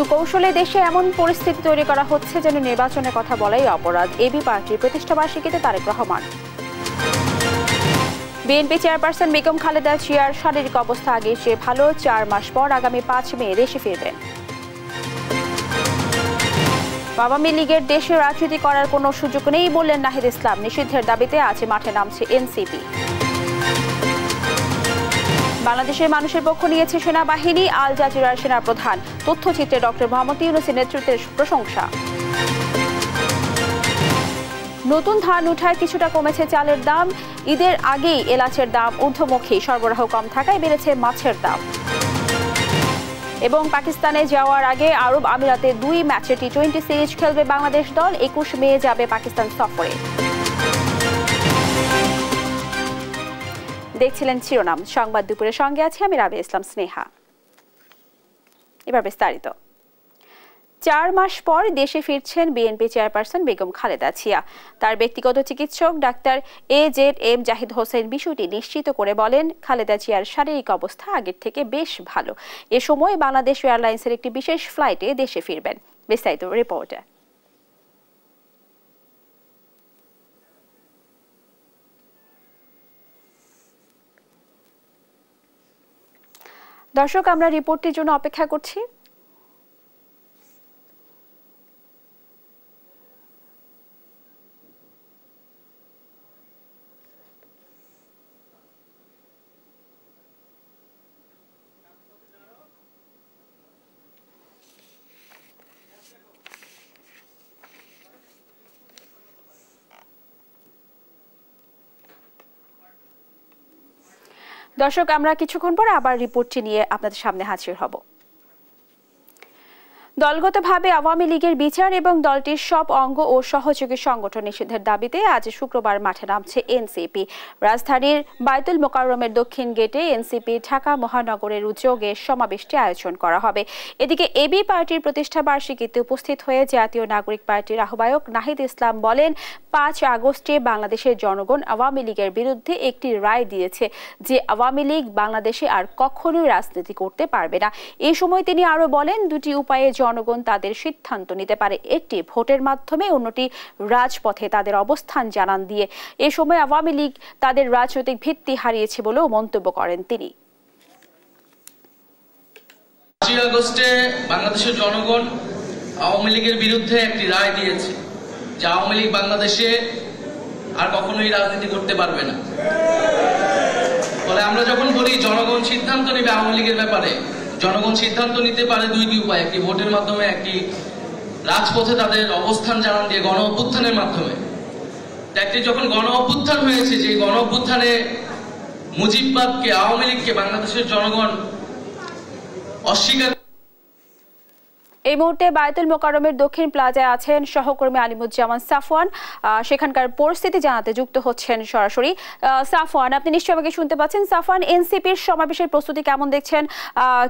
সুকৌশলে দেশে এমন পরিস্থিতি তৈরি করা হচ্ছে যেন নির্বাচনের কথা বলাই অপরাধ। এবি পার্টির প্রতিষ্ঠাবার্ষিকীতে তারেক রহমান। বিএনপি চেয়ারপারসন বেগম খালেদা জিয়ার শারীরিক অবস্থা আগের চেয়ে ভালো। 4 মাস পর আগামী 5 মে দেশে ফিরবেন। আওয়ামী লীগের দেশে রাজনীতি করার কোনো সুযোগ নেই বললেন নাহিদ ইসলাম। নিষিদ্ধের দাবিতে আজ মাঠে নামছে এনসিপি। বাংলাদেশের মানুষের পক্ষ নিয়েছে সেনাবাহিনী। আল জাজিরার সেনাপ্রধান। তথ্যচিত্রে ডক্টর মোহাম্মদ ইউনূসের নেতৃত্বের প্রশংসা। নতুন ধান উঠায় কিছুটা কমেছে চালের দাম। ঈদের আগেই এলাচের দাম ঊর্ধ্বমুখী। সরবরাহ কম থাকায় বেড়েছে মাছের দাম। এবং পাকিস্তানে যাওয়ার আগে আরব আমিরাতে 2 ম্যাচের টি20 সিরিজ খেলবে বাংলাদেশ দল। 21 মে যাবে পাকিস্তান সফরে। দেখছিলেন শিরোনাম সংবাদ দুপুরের সঙ্গে আছি আমি রাবিয়া ইসলাম স্নেহা। এবার বিস্তারিত। 4 মাস পর দেশে ফিরছেন বিএনপি চেয়ারপারসন বেগম খালেদা জিয়া। তার ব্যক্তিগত চিকিৎসক ডাক্তার AZM জাহিদ হোসেন বিষয়টি নিশ্চিত করে বলেন, খালেদা জিয়ার শারীরিক অবস্থা আগের থেকে বেশ ভালো। এ সময় বাংলাদেশ এয়ারলাইন্সের একটি বিশেষ ফ্লাইটে দেশে ফিরবেন। বিস্তারিত রিপোর্টে। দর্শক, আমরা রিপোর্টটির জন্য অপেক্ষা করছি। দর্শক, আমরা কিছুক্ষণ পর আবার রিপোর্টটি নিয়ে আপনাদের সামনে হাজির হব। দলগতভাবে আওয়ামী লীগের বিচার এবং দলটির সব অঙ্গ ও সহযোগী সংগঠন নিষিদ্ধের দাবিতে আজ শুক্রবার মাঠে নামছে এনসিপি। রাজধানীর বায়তুল মোকাররমের দক্ষিণ গেটে এনসিপি ঢাকা মহানগরের উদ্যোগে সমাবেশটি আয়োজন করা হবে। এদিকে এবি পার্টির প্রতিষ্ঠা বার্ষিকীতে উপস্থিত হয়ে জাতীয় নাগরিক পার্টির আহ্বায়ক নাহিদ ইসলাম বলেন, 5 আগস্টে বাংলাদেশের জনগণ আওয়ামী লীগের বিরুদ্ধে একটি রায় দিয়েছে যে আওয়ামী লীগ বাংলাদেশে আর কখনোই রাজনীতি করতে পারবে না। এই সময় তিনি আরো বলেন, 2টি উপায়ে জনগণ তাদের সিদ্ধান্ত নিতে পারে, একটি ভোটের মাধ্যমে, অন্যটি রাজপথে তাদের অবস্থান জানান দিয়ে। এ সময় আওয়ামী লীগ তাদের রাজনৈতিক ভিত্তি হারিয়েছে বলেও মন্তব্য করেন তিনি। 5 আগস্টে বাংলাদেশের জনগণ আওয়ামী লীগের বিরুদ্ধে একটি রায় দিয়েছে যে আওয়ামী লীগ বাংলাদেশে আর কখনোই রাজনীতি করতে পারবে না। ফলে আমরা যখন বলি জনগণ সিদ্ধান্ত নেবে আওয়ামী লীগের ব্যাপারে, জনগণ সিদ্ধান্ত নিতে পারে 2টি উপায়, একটি ভোটের মাধ্যমে, একটি রাজপথে তাদের অবস্থান জানান দিয়ে গণ অভ্যুত্থানের মাধ্যমে। একটি যখন গণ অভ্যুত্থান হয়েছে, যে গণ অভ্যুত্থানে মুজিববাদকে, আওয়ামী লীগকে বাংলাদেশের জনগণ অস্বীকার। এই মুহূর্তে বায়তুল মোকাররমের দক্ষিণ প্লাজায় আছেন সহকর্মী আলিমুজ্জামান সাফওয়ান। সেখানকার পরিস্থিতি জানাতে যুক্ত হচ্ছেন সরাসরি। সাফওয়ান, আপনি নিশ্চয়ই আমাকে শুনতে পাচ্ছেন। সাফওয়ান, এনসিপির সমাবেশের প্রস্তুতি কেমন দেখছেন?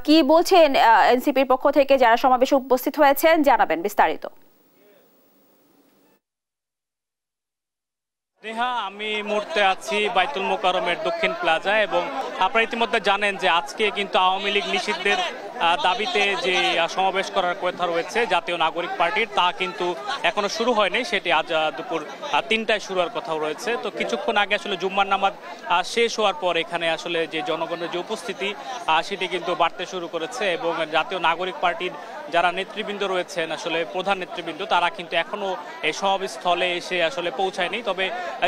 কি বলছেন এনসিপির পক্ষ থেকে যারা সমাবেশে উপস্থিত হয়েছেন? জানাবেন বিস্তারিত। নেহা, আমি মুহূর্তে আছি বায়তুল মোকাররমের দক্ষিণ প্লাজায় এবং আপনারা ইতিমধ্যে জানেন যে আজকে কিন্তু আওয়ামী লীগ নিষিদ্ধের দাবিতে যে সমাবেশ করার কথা রয়েছে জাতীয় নাগরিক পার্টির, তা কিন্তু এখনো শুরু হয়নি। সেটি আজ দুপুর 3টায় শুরু হওয়ার কথা রয়েছে। তো কিছুক্ষণ আগে আসলে জুম্মার নামাজ শেষ হওয়ার পর এখানে আসলে যে জনগণের যে উপস্থিতি সেটি কিন্তু বাড়তে শুরু করেছে এবং জাতীয় নাগরিক পার্টির যারা নেতৃবৃন্দ রয়েছেন, আসলে প্রধান নেতৃবৃন্দ, তারা কিন্তু এখনো এই সমাবেশস্থলে এসে আসলে পৌঁছায়নি। তবে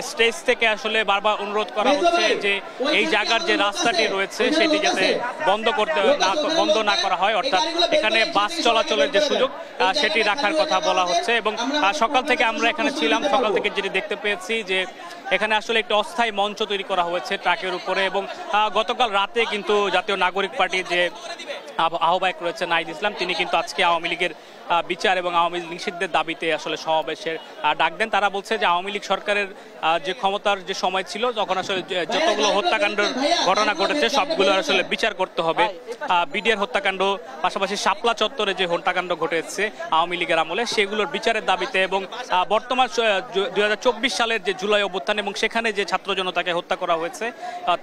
স্টেজ থেকে আসলে বারবার অনুরোধ করা হচ্ছে যে এই জায়গার যে রাস্তাটি রয়েছে সেটি যাতে বন্ধ না করা হয়, অর্থাৎ এখানে বাস চলাচলের যে সুযোগ সেটি রাখার কথা বলা হচ্ছে। এবং সকাল থেকে আমরা এখানে ছিলাম, সকাল থেকে যেটি দেখতে পেয়েছি যে এখানে আসলে একটি অস্থায়ী মঞ্চ তৈরি করা হয়েছে ট্রাকের উপরে এবং গতকাল রাতে কিন্তু জাতীয় নাগরিক পার্টির যে আহ্বায়ক রয়েছে নাহিদ ইসলাম, তিনি কিন্তু আজকে আওয়ামী লীগের বিচার এবং আওয়ামী লীগ নিষিদ্ধের দাবিতে আসলে সমাবেশের ডাক দেন। তারা বলছে যে আওয়ামী লীগ সরকারের যে ক্ষমতার যে সময় ছিল তখন আসলে যতগুলো হত্যাকাণ্ডের ঘটনা ঘটেছে সবগুলো আসলে বিচার করতে হবে। বিডিআর হত্যাকাণ্ড, পাশাপাশি শাপলা চত্বরে যে হত্যাকাণ্ড ঘটেছে আওয়ামী লীগের আমলে সেগুলোর বিচারের দাবিতে এবং বর্তমান 2024 সালের যে জুলাই অভ্যুত্থান এবং সেখানে যে ছাত্র জনতাকে হত্যা করা হয়েছে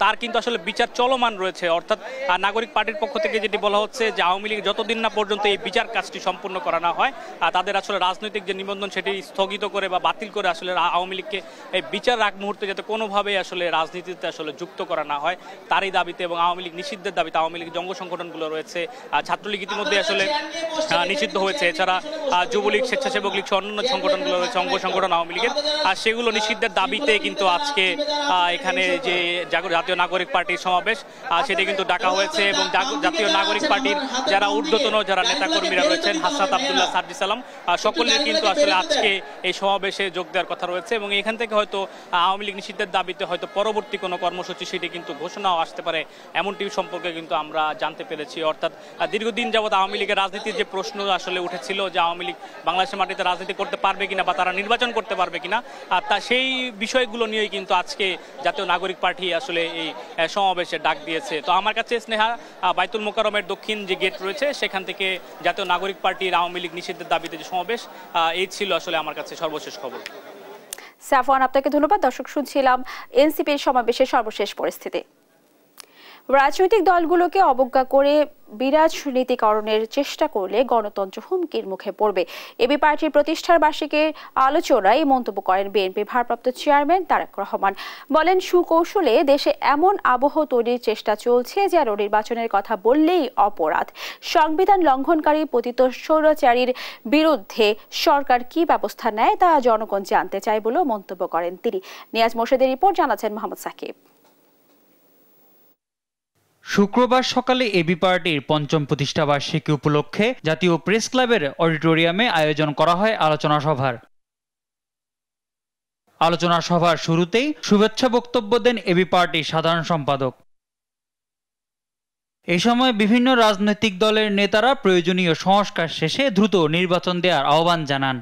তার কিন্তু আসলে বিচার চলমান রয়েছে। অর্থাৎ নাগরিক পার্টির পক্ষ থেকে যেটি বলা হচ্ছে যে আওয়ামী লীগ যতদিন না পর্যন্ত এই বিচার কাজটি সম্পূর্ণ করা না হয় তাদের আসলে রাজনৈতিক যে নিবন্ধন সেটি স্থগিত করে বা বাতিল করে আসলে আওয়ামী লীগকে এই বিচার আগ মুহূর্তে যাতে কোনোভাবে আসলে রাজনীতিতে আসলে যুক্ত করা না হয় তারই দাবিতে এবং আওয়ামী লীগ নিষিদ্ধের দাবিতে আওয়ামী লীগ জঙ্গ সংগঠনগুলো রয়েছে, ছাত্রলীগ ইতিমধ্যে আসলে নিষিদ্ধ হয়েছে, এছাড়া যুবলীগ, স্বেচ্ছাসেবক লীগ সহ অন্যান্য সংগঠনগুলো রয়েছে অঙ্গ সংগঠন আওয়ামী লীগের, আর সেগুলো নিষিদ্ধের দাবিতে কিন্তু আজকে এখানে যে জাতীয় নাগরিক পার্টির সমাবেশ সেটি কিন্তু ডাকা হয়েছে এবং জাতীয় নাগরিক পার্টির যারা ঊর্ধ্বতন যারা নেতাকর্মীরা রয়েছেন হাসনাত আব্দুল্লাহ, সার্জি সালাম সকলের কিন্তু আসলে আজকে এই সমাবেশে যোগ দেওয়ার কথা রয়েছে এবং এখান থেকে হয়তো আওয়ামী লীগ নিষিদ্ধের দাবিতে হয়তো পরবর্তী কোনো কর্মসূচি সেটি কিন্তু ঘোষণাও আসতে পারে এমনটি সম্পর্কে কিন্তু আমরা জানতে পেরেছি। অর্থাৎ দীর্ঘদিন যাবৎ আওয়ামী লীগের রাজনীতির যে প্রশ্ন আসলে উঠেছিল যে আওয়ামী লীগ বাংলাদেশের মাটিতে রাজনীতি করতে পারবে কিনা বা তারা নির্বাচন করতে পারবে কিনা, আর তা সেই বিষয়গুলো নিয়েই কিন্তু আজকে জাতীয় নাগরিক পার্টি আসলে এই সমাবেশে ডাক দিয়েছে। তো আমার কাছে স্নেহা বাইতুল মোকাররমের দক্ষিণ যে গেট রয়েছে সেখান থেকে জাতীয় নাগরিক পার্টির আওয়ামী লীগ নিষিদ্ধের দাবিতে যে সমাবেশ এই ছিল আসলে আমার কাছে সর্বশেষ খবর। সাফওয়ান, আপনাকে ধন্যবাদ। দর্শক, শুনছিলাম এনসিপির সমাবেশের সর্বশেষ পরিস্থিতি। রাজনৈতিক দলগুলোকে অবজ্ঞা করে বিরাজনীতিকরণের চেষ্টা করলে গণতন্ত্র হুমকির মুখে পড়বে। এবি পার্টির প্রতিষ্ঠার বার্ষিকীর আলোচনায় মন্তব্য করেন বিএনপির ভারপ্রাপ্ত চেয়ারম্যান তারেক রহমান। বলেন, সুকৌশলে দেশে এমন আবহ তৈরির চেষ্টা চলছে যেন নির্বাচনের কথা বললেই অপরাধ। সংবিধান লঙ্ঘনকারী পতিত স্বৈরাচারীর বিরুদ্ধে সরকার কি ব্যবস্থা নেয় তা জনগণ জানতে চায় বলেও মন্তব্য করেন তিনি। নিয়াজ মোর্শেদের রিপোর্ট, জানাচ্ছেন মোহাম্মদ সাকিব। শুক্রবার সকালে এবি পার্টির পঞ্চম প্রতিষ্ঠাবার্ষিকী উপলক্ষে জাতীয় প্রেস ক্লাবের অডিটোরিয়ামে আয়োজন করা হয় আলোচনা সভার। আলোচনা সভার শুরুতেই শুভেচ্ছা বক্তব্য দেন এবি পার্টির সাধারণ সম্পাদক। এই সময় বিভিন্ন রাজনৈতিক দলের নেতারা প্রয়োজনীয় সংস্কার শেষে দ্রুত নির্বাচন দেওয়ার আহ্বান জানান।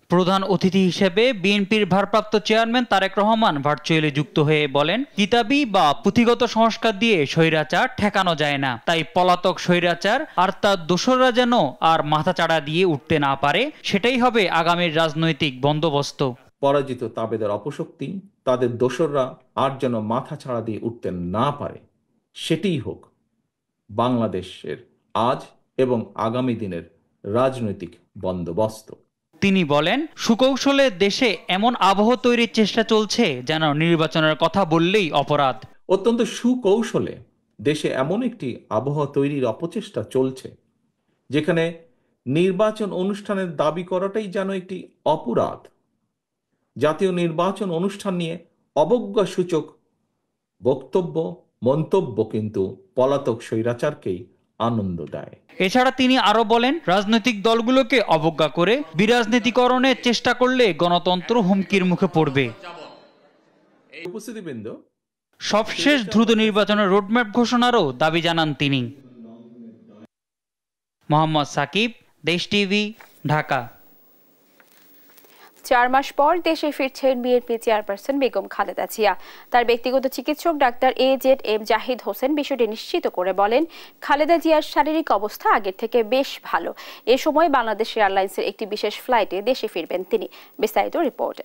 প্রধান অতিথি হিসেবে বিএনপির ভারপ্রাপ্ত চেয়ারম্যান তারেক রহমান ভার্চুয়ালি যুক্ত হয়ে বলেন, কিতাবি বা পুঁথিগত সংস্কার দিয়ে স্বৈরাচার ঠেকানো যায় না, তাই পলাতক স্বৈরাচার আর তার দোসররা যেন আর মাথাচাড়া দিয়ে উঠতে না পারে, সেটাই হবে আগামীর রাজনৈতিক বন্দোবস্ত। পরাজিত তাবেদার অপশক্তি, তাদের দোসররা আর যেন মাথাচাড়া দিয়ে উঠতে না পারে, সেটিই হোক বাংলাদেশের আজ এবং আগামী দিনের রাজনৈতিক বন্দোবস্ত। তিনি বলেন, সুকৌশলে দেশে এমন আবহ তৈরির চেষ্টা চলছে যেন নির্বাচনের কথা বললেই অপরাধ। অত্যন্ত সুকৌশলে দেশে এমন একটি আবহাওয়া তৈরির অপচেষ্টা চলছে যেখানে নির্বাচন অনুষ্ঠানের দাবি করাটাই যেন একটি অপরাধ। জাতীয় নির্বাচন অনুষ্ঠান নিয়ে অবজ্ঞাসূচক বক্তব্য, মন্তব্য কিন্তু পলাতক স্বৈরাচারকেই আনন্দ দেয়। এছাড়া তিনি আরো বলেন, রাজনৈতিক দলগুলোকে অবজ্ঞা করে বিরাজনীতিকরণের চেষ্টা করলে গণতন্ত্র হুমকির মুখে পড়বে। উপস্থিতিবৃন্দ, সবশেষ দ্রুত নির্বাচনের রোডম্যাপ ঘোষণারও দাবি জানান তিনি। মোহাম্মদ সাকিব, দেশ টিভি, ঢাকা। 4 মাস পর দেশে ফিরছেন বিএনপি চেয়ারপারসন বেগম খালেদা জিয়া। তার ব্যক্তিগত চিকিৎসক ডাক্তার AZM জাহিদ হোসেন বিষয়টি নিশ্চিত করে বলেন, খালেদা জিয়ার শারীরিক অবস্থা আগের থেকে বেশ ভালো। এ সময় বাংলাদেশ এয়ারলাইন্সের একটি বিশেষ ফ্লাইটে দেশে ফিরবেন তিনি। বিস্তারিত রিপোর্ট।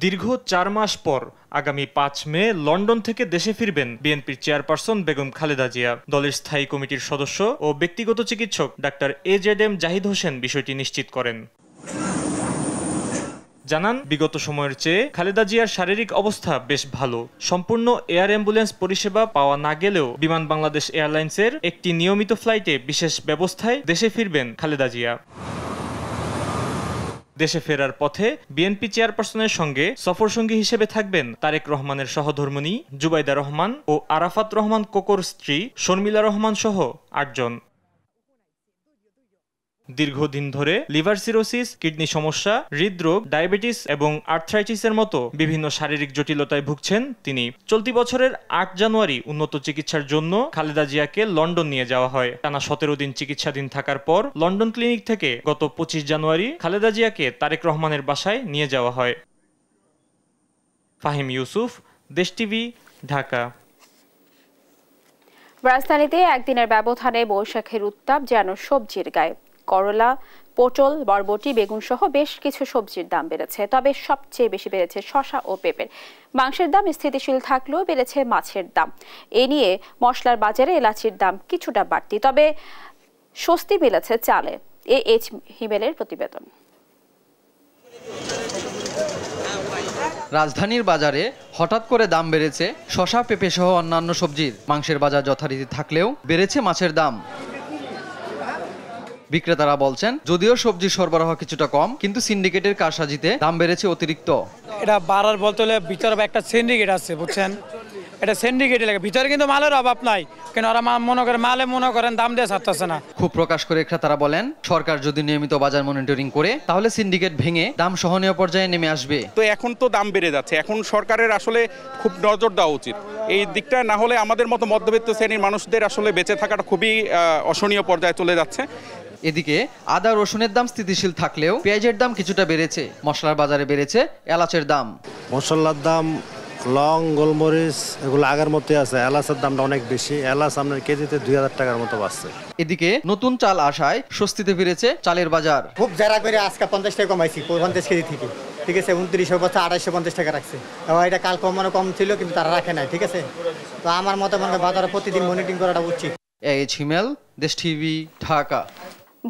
দীর্ঘ 4 মাস পর আগামী 5 মে লন্ডন থেকে দেশে ফিরবেন বিএনপির চেয়ারপারসন বেগম খালেদা জিয়া। দলের স্থায়ী কমিটির সদস্য ও ব্যক্তিগত চিকিৎসক ডাক্তার AZM জাহিদ হোসেন বিষয়টি নিশ্চিত করেন। জানান, বিগত সময়ের চেয়ে খালেদা জিয়ার শারীরিক অবস্থা বেশ ভালো। সম্পূর্ণ এয়ার অ্যাম্বুলেন্স পরিষেবা পাওয়া না গেলেও বিমান বাংলাদেশ এয়ারলাইন্সের একটি নিয়মিত ফ্লাইটে বিশেষ ব্যবস্থায় দেশে ফিরবেন খালেদা জিয়া। দেশে ফেরার পথে বিএনপি চেয়ারপারসনের সঙ্গে সফরসঙ্গী হিসেবে থাকবেন তারেক রহমানের সহধর্মিণী জুবাইদা রহমান ও আরাফাত রহমান কোকোর স্ত্রী শর্মিলা রহমান সহ 8 জন। দীর্ঘদিন ধরে লিভার সিরোসিস, কিডনি সমস্যা, হৃদরোগ, ডায়াবেটিস এবং আর্থ্রাইটিসের মতো বিভিন্ন শারীরিক জটিলতায় ভুগছেন তিনি। চলতি বছরের ৮ জানুয়ারি উন্নত চিকিৎসার জন্য খালেদা জিয়াকে লন্ডন নিয়ে যাওয়া হয়। টানা ১৭ দিন চিকিৎসাধীন থাকার পর লন্ডন ক্লিনিক থেকে গত ২৫ জানুয়ারি খালেদা জিয়াকে তারেক রহমানের বাসায় নিয়ে যাওয়া হয়। ফাহিম ইউসুফ, দেশ টিভি, ঢাকা। রাজধানীতে একদিনের ব্যবধানে বৈশাখের উত্তাপ যেন সবজির গায়ে। করলা, পটল, বরবটি, বেগুন সহ বেশ কিছু সবজির দাম বেড়েছে, তবে সবচেয়ে বেশি বেড়েছে শসা ও পেঁপের। মাংসের দাম স্থিতিশীল থাকলেও বেড়েছে মাছের দাম। এ নিয়ে মশলার বাজারে এলাচির দাম কিছুটা বাড়তি, তবে স্বস্তি মিলেছে চালে। এইচ হিমেলের প্রতিবেদন। রাজধানীর বাজারে হঠাৎ করে দাম বেড়েছে শসা, পেঁপে সহ অন্যান্য সবজির। মাংসের বাজার যথারীতি থাকলেও বেড়েছে মাছের দাম। বিক্রেতারা বলছেন, যদিও সবজির সরবরাহ কিছুটা কম, কিন্তু সিন্ডিকেটের কারসাজিতে দাম বেড়েছে অতিরিক্ত। এটা বাড়ার বলতে হলে ভিতরে একটা সিন্ডিকেট আছে, বুঝছেন? এটা সিন্ডিকেট লাগে, ভিতরে কিন্তু মালের অভাব নাই, কেন ওরা মনে করেন দাম দিয়ে ছাড়তেছে না। খুব প্রকাশ করে ক্রেতারা বলেন, সরকার যদি নিয়মিত বাজার মনিটরিং করে তাহলে সিন্ডিকেট ভেঙে দাম সহনীয় পর্যায়ে নেমে আসবে। তো এখন তো দাম বেড়ে যাচ্ছে, এখন সরকারের আসলে খুব নজর দেওয়া উচিত এই দিকটা, না হলে আমাদের মতো মধ্যবিত্ত শ্রেণীর মানুষদের আসলে বেঁচে থাকাটা খুবই অসহনীয় পর্যায়ে চলে যাচ্ছে। এদিকে আদা রসুনের দাম স্থিতিশীল থাকলেও পেঁয়াজের দাম কিছুটা বেড়েছে। মশলার বাজারে বেড়েছে এলাচের দাম। মশলার দাম, লং, গোলমরিচ এগুলো আগের মতোই আছে। এলাচের দামটা অনেক বেশি, এলাচ আপনার কেজিতে 2000 টাকার মতো বাড়ছে। এদিকে নতুন চাল আসায় স্বস্তিতে ফিরেছে চালের বাজার। খুব যারা করে আজকে 50 টাকা কমাইছি 50 কেজি থেকে, ঠিক আছে? 2900 বছর 2850 টাকা রাখছে। এবং এটা কাল কম ছিল, কিন্তু তারা রাখে নাই, ঠিক আছে? তো আমার মতে মনে হয় বাজারে প্রতিদিন মনিটরিং করাটা উচিত। এইচ হিমেল, দেশ টিভি, ঢাকা।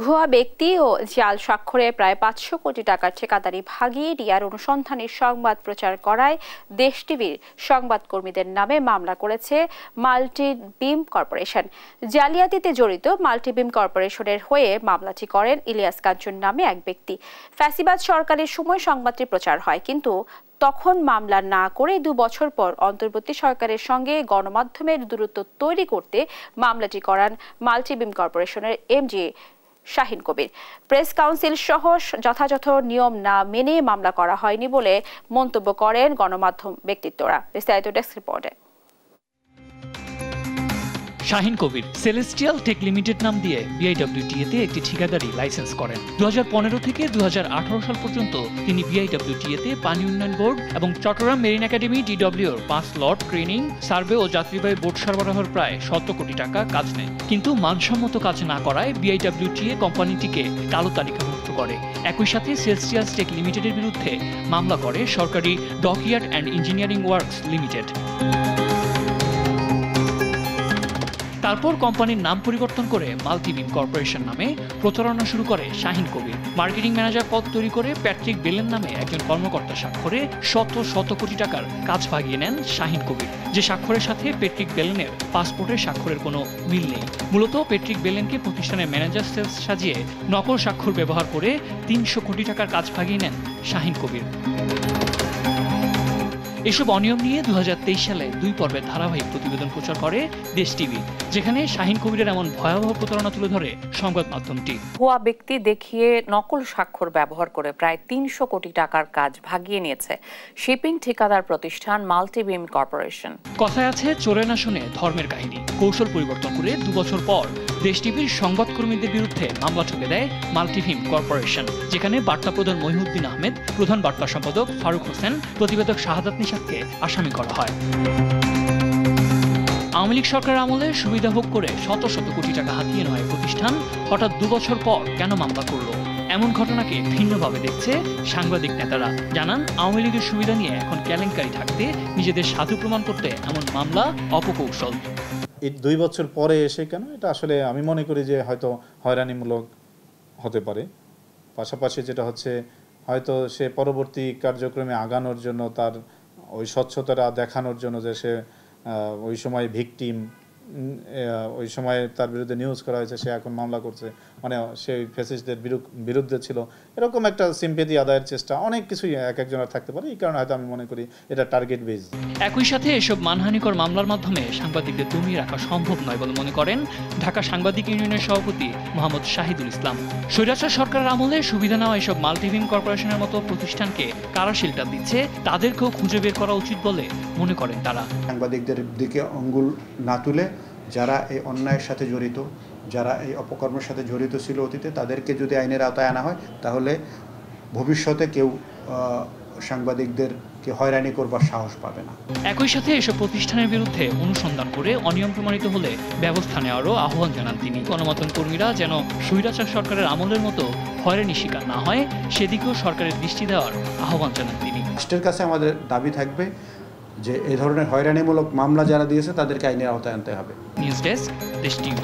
ভুয়া ব্যক্তি ও জাল স্বাক্ষরে প্রায় 500 কোটি টাকার ঠিকাদারি ভাগিয়ে রিয়ার অনুসন্ধানী সংবাদ প্রচার করায় দেশ টিভির সংবাদকর্মীদের নামে মামলা করেছে মাল্টিবিম কর্পোরেশন। জালিয়াতিতে জড়িত মাল্টিবিম কর্পোরেশনের হয়ে মামলাটি করেন ইলিয়াস কাঞ্চন নামে এক ব্যক্তি। ফ্যাসিবাদ সরকারের সময় সংবাদটি প্রচার হয়, কিন্তু তখন মামলা না করে 2 বছর পর অন্তর্বর্তী সরকারের সঙ্গে গণমাধ্যমের দূরত্ব তৈরি করতে মামলাটি করান মাল্টিবিম কর্পোরেশনের এমডি শাহিন কবির। প্রেস কাউন্সিল সহ যথাযথ নিয়ম না মেনে মামলা করা হয়নি বলে মন্তব্য করেন গণমাধ্যম ব্যক্তিত্বরা। বিস্তারিত ডেস্ক রিপোর্টে। শাহিন কবির সেলেস্টিয়াল টেক লিমিটেড নাম দিয়ে বিআইডব্লিউটিএতে একটি ঠিকাদারি লাইসেন্স করেন। 2015 থেকে 2018 সাল পর্যন্ত তিনি বিআইডব্লিউটিএতে পানি উন্নয়ন বোর্ড এবং চট্টগ্রাম মেরিন একাডেমি ডিডব্লিউর 5 লট ট্রেনিং, সার্ভে ও যাত্রীবাহী বোট সরবরাহের প্রায় 100 কোটি টাকা কাজ নেন। কিন্তু মানসম্মত কাজ না করায় বিআইডব্লিউটিএ কোম্পানিটিকে কালো তালিকাভুক্ত করে। একই সাথে সেলেস্টিয়াল টেক লিমিটেডের বিরুদ্ধে মামলা করে সরকারি dockyard and engineering works limited. তারপর কোম্পানির নাম পরিবর্তন করে মাল্টিবিম কর্পোরেশন নামে প্রচারণা শুরু করে শাহিন কবির। মার্কেটিং ম্যানেজার পদ তৈরি করে প্যাট্রিক বেলেন নামে একজন কর্মকর্তা স্বাক্ষরে শত কোটি টাকার কাজ ভাগিয়ে নেন শাহিন কবির, যে স্বাক্ষরের সাথে প্যাট্রিক বেলেনের পাসপোর্টের স্বাক্ষরের কোনো মিল নেই। মূলত প্যাট্রিক বেলেনকে প্রতিষ্ঠানের ম্যানেজার সেলস সাজিয়ে নকল স্বাক্ষর ব্যবহার করে 300 কোটি টাকার কাজ ভাগিয়ে নেন শাহিন কবির। এসব অনিয়ম নিয়ে 2023 সালে 2 পর্বের ধারাবাহিক প্রতিবেদন প্রচার করে দেশ টিভি, যেখানে শাহিন কবিরের এমন ভয়াবহ প্রতারণা তুলে ধরে সংবাদ মাধ্যমটি। ভুয়া ব্যক্তি দেখিয়ে নকল স্বাক্ষর ব্যবহার করে প্রায় 300 কোটি টাকার কাজ ভাগিয়ে নিয়েছে শিপিং ঠিকাদার প্রতিষ্ঠান মাল্টিবিম কর্পোরেশন। কথায় আছে, চোরে না শুনে ধর্মের কাহিনী। কৌশল পরিবর্তন করে 2 বছর পর দেশ টিভির সংবাদকর্মীদের বিরুদ্ধে মামলা ঠুকে দেয় মাল্টিবিম কর্পোরেশন, যেখানে বার্তা প্রধান মহিউদ্দিন আহমেদ, প্রধান বার্তা সম্পাদক ফারুক হোসেন, প্রতিবেদক শাহাদাত নিশাতকে আসামি করা হয়। আওয়ামী লীগ সরকারের আমলে সুবিধা ভোগ করে শত কোটি টাকা হাতিয়ে নেয় প্রতিষ্ঠান হঠাৎ 2 বছর পর কেন মামলা করলো? এমন ঘটনাকে ভিন্নভাবে দেখছে সাংবাদিক নেতারা। জানান, আওয়ামী লীগের সুবিধা নিয়ে এখন কেলেঙ্কারি থাকতে নিজেদের সাধু প্রমাণ করতে এমন মামলা অপকৌশল। এই 2 বছর পরে এসে কেন? এটা আসলে আমি মনে করি যে হয়তো হয়রানিমূলক হতে পারে। পাশাপাশি যেটা হচ্ছে, হয়তো সে পরবর্তী কার্যক্রমে আগানোর জন্য, তার ওই স্বচ্ছতাটা দেখানোর জন্য যে সে ওই সময় ভিকটিম, ওই সময় তার বিরুদ্ধে নিউজ করা হয়েছে, সে এখন মামলা করছে, মানে সেই ফ্যাসিস্টদের বিরুদ্ধে ছিল, এরকম একটা সিম্পেথি আদায়ের চেষ্টা, অনেক কিছুই এক একজনের থাকতে পারে। এই কারণে হয়তো আমি মনে করি এটা টার্গেট বেস। একই সাথে এসব মানহানিকর মামলার মাধ্যমে সাংবাদিকদের দমিয়ে রাখা সম্ভব নয় বলে মনে করেন ঢাকা সাংবাদিক ইউনিয়নের সভাপতি মোহাম্মদ শাহিদুল ইসলাম। স্বৈরাচার সরকারের আমলে সুবিধা নেওয়া এসব মাল্টিবিম কর্পোরেশনের মতো প্রতিষ্ঠানকে কারা শেল্টার দিচ্ছে তাদেরকেও খুঁজে বের করা উচিত বলে মনে করেন তারা। সাংবাদিকদের দিকে আঙ্গুল না তুলে যারা এই অন্যায়ের সাথে জড়িত, যারা এই অপকর্মের সাথে জড়িত ছিল অতীতে, তাদেরকে যদি আইনের আওতায় আনা হয় তাহলে ভবিষ্যতে কেউ সাংবাদিকদেরকে হয়রানি করবার সাহস পাবে না। একই সাথে এসব প্রতিষ্ঠানের বিরুদ্ধে অনুসন্ধান করে অনিয়ম প্রমাণিত হলে ব্যবস্থা নেওয়ারও আহ্বান জানান তিনি। গণমাধ্যম কর্মীরা যেন স্বৈরাচার সরকারের আমলের মতো হয়রানি শিকার না হয় সেদিকেও সরকারের দৃষ্টি দেওয়ার আহ্বান জানান তিনি। রাষ্ট্রের কাছে আমাদের দাবি থাকবে যে এই ধরনের হয়রানিমূলক মামলা যারা দিয়েছে তাদেরকে আইনের আওতায় আনতে হবে। নিউজ ডেস্ক, দেশ টিভি।